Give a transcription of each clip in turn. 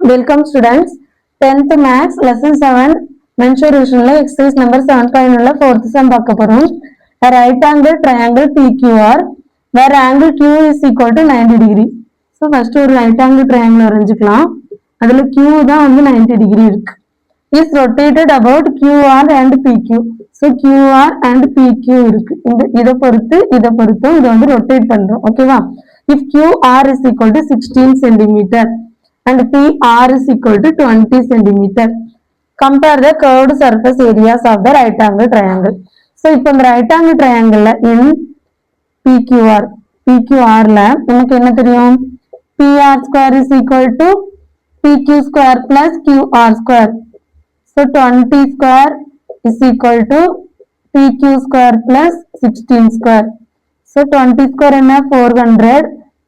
Welcome students. 10th Maths Lesson 7 Mensuration exercise number 7.1 4th sum பார்க்க போறோம். A right angle triangle PQR where angle Q is equal to 90 degree. So first ஒரு right angle triangle வரைஞ்சுக்கலாம். அதுல Q தான் வந்து 90 degree இருக்கு. Is rotated about QR and PQ. So QR and PQ இருக்கு. இதை பொறுத்து இதை வந்து rotate பண்றோம். ஓகேவா? If QR is equal to 16 centimeter and PR is equal to 20 centimeter. Compare the curved surface areas of the right angle triangle. So, இப்போ இந்த right angle triangle in PQR ல நமக்கு என்ன தெரியும்? PR square is equal to PQ square plus QR square. So, 20 square is equal to PQ square plus 16 square. So, 20 square என்ன 400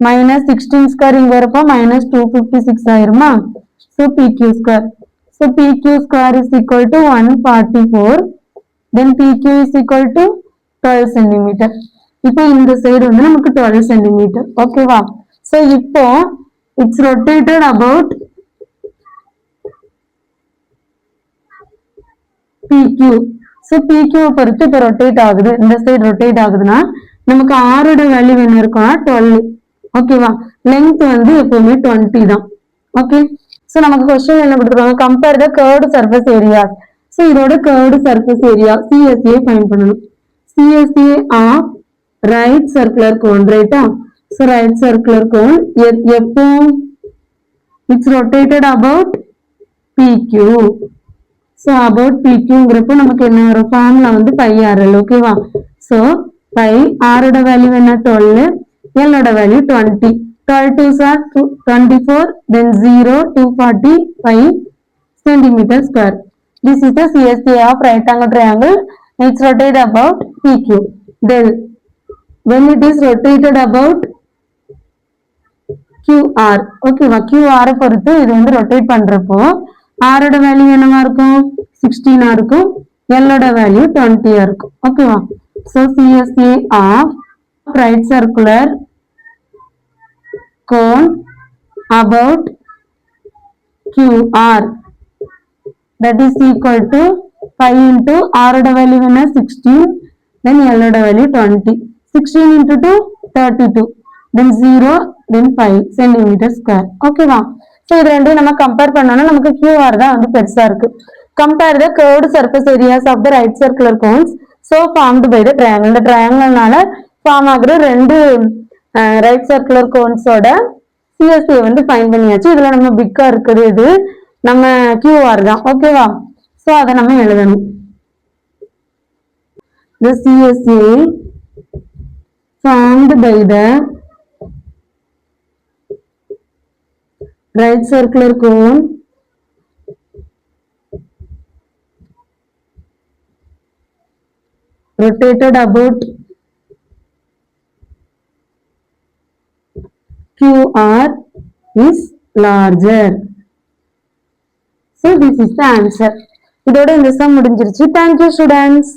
minus 16 square இங்க வரப்போ minus 256 ஆயிருமா? So, PQ square. So, PQ square is equal to 144. Then, PQ is equal to 12 centimeter. இப்போ இந்த side வந்து நமக்கு 12 centimeter. ஓகேவா? So, இப்போ it's rotated about PQ. So, PQ பொறுத்து இப்போ rotate ஆகுது. இந்த சைடு rotate ஆகுதுன்னா நமக்கு R ஓட வேல்யூ என்ன இருக்கும்னா 12. ஓகேவா? லென்த் வந்து எப்பவுமே 20 தான். ஓகே. சோ நமக்கு क्वेश्चन என்ன கொடுத்திருக்காங்க? Compare the curved surface areas. So இதோட curved surface area CSA find பண்ணனும். CSA of right circular cone, ரைட்டா? சோ ரைட் சர்க்குலர் கோன் எப்போ it's rotated about PQ. So about PQங்கிறப்போ நமக்கு என்ன வரும்? ஃபார்முலா வந்து πRL. ஓகேவா? சோ π R ஓட வேல்யூ என்ன? 12, L ஓட value 20. 12 2s are 24, then 0, 245 centimeter square. This is the CSA of right angle triangle. It's rotated about PQ. Then, when it is rotated about QR, okay, QR பொறுத்து இது வந்து rotate பண்றப்போ R ஓட value என்னவா இருக்கும்? 16 இருக்கும். L ஓட value 20 இருக்கும். ஓகேவா? So, CSA of right circular cone about QR, that is equal to 5 into R oda value என்ன 16, then L oda value 20. 16 into 2 32, then 0, then 5 centimeter square. ஓகேவா? ஸோ இது ரெண்டும் நம்ம கம்பேர் பண்ணோம்னா நமக்கு QR தான் வந்து பெருசா இருக்கு. Compare the curved surface areas of the right circular cones so formed by the triangle. இந்த ட்ரையாங்கிள்னால ஃபார்ம் ஆகுற ரெண்டு ரைட் சர்க்குலர் கோன்ஸோட CSA வந்து ஃபைண்ட் பண்ணியாச்சு. இதுல நம்ம பிக்கா இருக்குது இது நம்ம QR தான். ஓகேவா? சோ அதை நம்ம எழுதணும். The CSA formed by the right circular cone rotated about QR is larger. So this is the answer. இதோட இந்த சம் முடிஞ்சிருச்சு. Thank you students.